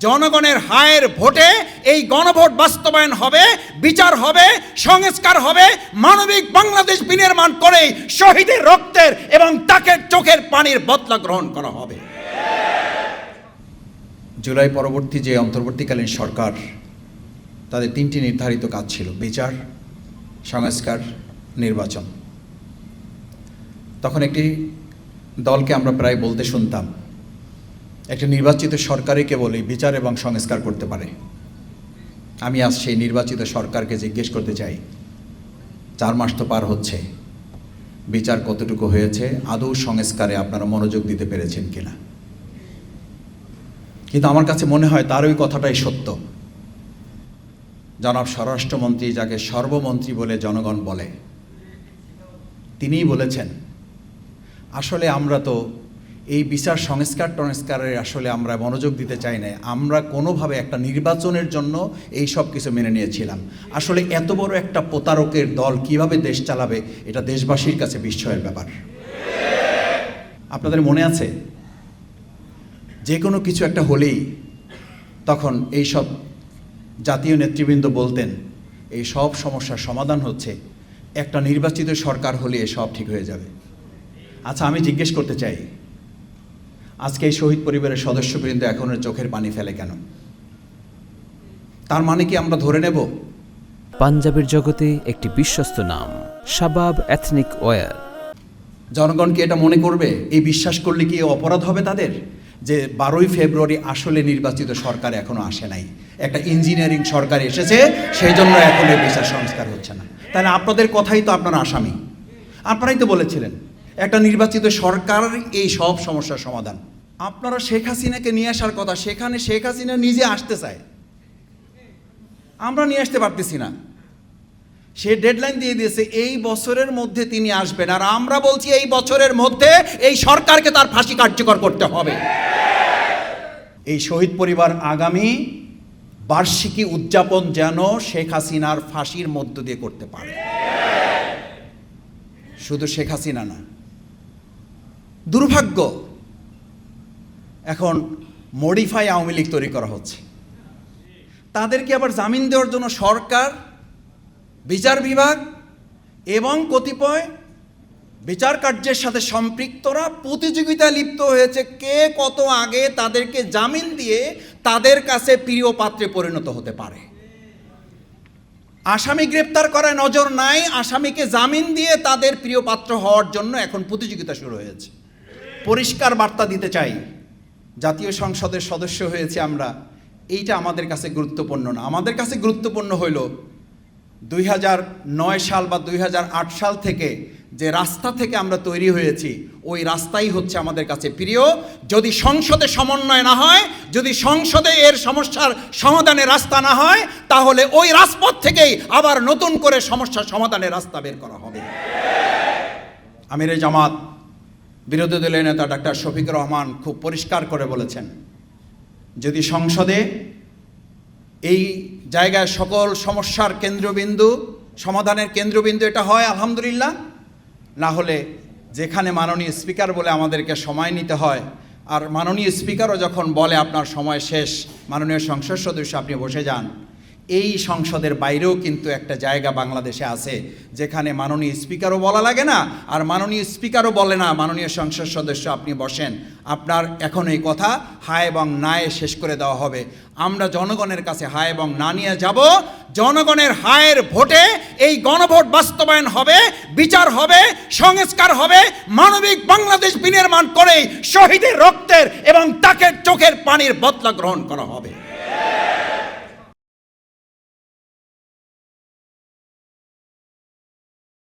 জনগণের হায়ের ভোটে এই গণভোট বাস্তবায়ন হবে, বিচার হবে, সংস্কার হবে, মানবিক বাংলাদেশ বিনির্মাণ করে শহীদের রক্তের এবং তাকে চোখের পানির বদলা গ্রহণ করা হবে। জুলাই পরবর্তী যে অন্তর্বর্তীকালীন সরকার, তাদের তিনটি নির্ধারিত কাজ ছিল: বিচার, সংস্কার, নির্বাচন। তখন একটি দলকে আমরা প্রায় বলতে শুনতাম, একটা নির্বাচিত সরকারই কেবল এই বিচার এবং সংস্কার করতে পারে। আমি আজ সেই নির্বাচিত সরকারকে জিজ্ঞেস করতে চাই, 4 মাস তো পার হচ্ছে, বিচার কতটুকু হয়েছে, আদৌ সংস্কারে আপনারা মনোযোগ দিতে পেরেছেন কিনা? কিন্তু আমার কাছে মনে হয় তার ওই কথাটাই সত্য। জনাব স্বরাষ্ট্রমন্ত্রী, যাকে সর্বমন্ত্রী বলে জনগণ বলে, তিনিই বলেছেন আসলে আমরা তো এই বিচার সংস্কারে আসলে আমরা মনোযোগ দিতে চাই না, আমরা কোনোভাবে একটা নির্বাচনের জন্য এই সব কিছু মেনে নিয়েছিলাম। আসলে এত বড় একটা প্রতারকের দল কিভাবে দেশ চালাবে, এটা দেশবাসীর কাছে বিস্ময়ের ব্যাপার। আপনাদের মনে আছে, যে কোনো কিছু একটা হলেই তখন এই সব জাতীয় নেতৃবৃন্দ বলতেন এই সব সমস্যার সমাধান হচ্ছে একটা নির্বাচিত সরকার হলে সব ঠিক হয়ে যাবে। আচ্ছা, আমি জিজ্ঞেস করতে চাই, আজকে এই শহীদ পরিবারের সদস্যবৃন্দ এখনো চোখের পানি ফেলে কেন? তার মানে কি আমরা ধরে নেব? পাঞ্জাবের জগতে একটি বিশ্বস্ত নাম, শাবাব এথনিক ওয়্যার। জনগণ কি এটা মনে করবে? এই বিশ্বাস করলে কি অপরাধ হবে তাদের, যে 12ই ফেব্রুয়ারি আসলে নির্বাচিত সরকার এখনো আসে নাই, একটা ইঞ্জিনিয়ারিং সরকার এসেছে, সেই জন্য এখন এই বিচার সংস্কার হচ্ছে না? তাহলে আপনাদের কথাই তো আপনারা আসামি। আপনারাই তো বলেছিলেন একটা নির্বাচিত সরকার এই সব সমস্যার সমাধান। আপনারা শেখ হাসিনাকে নিয়ে আসার কথা, সেখানে শেখ হাসিনা নিজে আসতে চায়, আমরা নিয়ে আসতে পারতেছি না। সে ডেডলাইন দিয়ে দিয়েছে এই বছরের মধ্যে তিনি আসবেন, আর আমরা বলছি এই বছরের মধ্যে এই সরকারকে তার ফাঁসি কার্যকর করতে হবে। এই শহীদ পরিবার আগামী বার্ষিকী উদযাপন যেন শেখ হাসিনার ফাঁসির মধ্য দিয়ে করতে পারে। শুধু শেখ হাসিনা না, দুর্ভাগ্য এখন মডিফাই আওয়ামী লীগ তৈরি করা হচ্ছে। তাদেরকে আবার জামিন দেওয়ার জন্য সরকার, বিচার বিভাগ এবং কতিপয় বিচার কার্যের সাথে সম্পৃক্তরা প্রতিযোগিতায় লিপ্ত হয়েছে, কে কত আগে তাদেরকে জামিন দিয়ে তাদের কাছে প্রিয় পাত্রে পরিণত হতে পারে। আসামি গ্রেপ্তার করায় নজর নাই, আসামিকে জামিন দিয়ে তাদের প্রিয় পাত্র হওয়ার জন্য এখন প্রতিযোগিতা শুরু হয়েছে। পরিষ্কার বার্তা দিতে চাই, জাতীয় সংসদের সদস্য হয়েছে আমরা, এইটা আমাদের কাছে গুরুত্বপূর্ণ না। আমাদের কাছে গুরুত্বপূর্ণ হইল 2009 সাল বা 2008 সাল থেকে যে রাস্তা থেকে আমরা তৈরি হয়েছি, ওই রাস্তাই হচ্ছে আমাদের কাছে প্রিয়। যদি সংসদে সমন্বয় না হয়, যদি সংসদে এর সমস্যার সমাধানের রাস্তা না হয়, তাহলে ওই রাজপথ থেকেই আবার নতুন করে সমস্যার সমাধানের রাস্তা বের করা হবে। আমিরে জামাত বিরোধী দলের নেতা ডাক্তার শফিকুর রহমান খুব পরিষ্কার করে বলেছেন, যদি সংসদে এই জায়গায় সকল সমস্যার কেন্দ্রবিন্দু, সমাধানের কেন্দ্রবিন্দু এটা হয় আলহামদুলিল্লাহ, না হলে যেখানে মাননীয় স্পিকার বলে আমাদেরকে সময় নিতে হয়, আর মাননীয় স্পিকারও যখন বলে আপনার সময় শেষ, মাননীয় সংসদ সদস্য আপনি বসে যান, এই সংসদের বাইরেও কিন্তু একটা জায়গা বাংলাদেশে আছে যেখানে মাননীয় স্পিকারও বলা লাগে না, আর মাননীয় স্পিকারও বলে না মাননীয় সংসদ সদস্য আপনি বসেন, আপনার এখন এই কথা হা এবং নায়ে শেষ করে দেওয়া হবে। আমরা জনগণের কাছে হা এবং না নিয়ে যাব। জনগণের হায়ের ভোটে এই গণভোট বাস্তবায়ন হবে, বিচার হবে, সংস্কার হবে, মানবিক বাংলাদেশ বিনির্মাণ করে শহীদের রক্তের এবং তাকে চোখের পানির বদলা গ্রহণ করা হবে।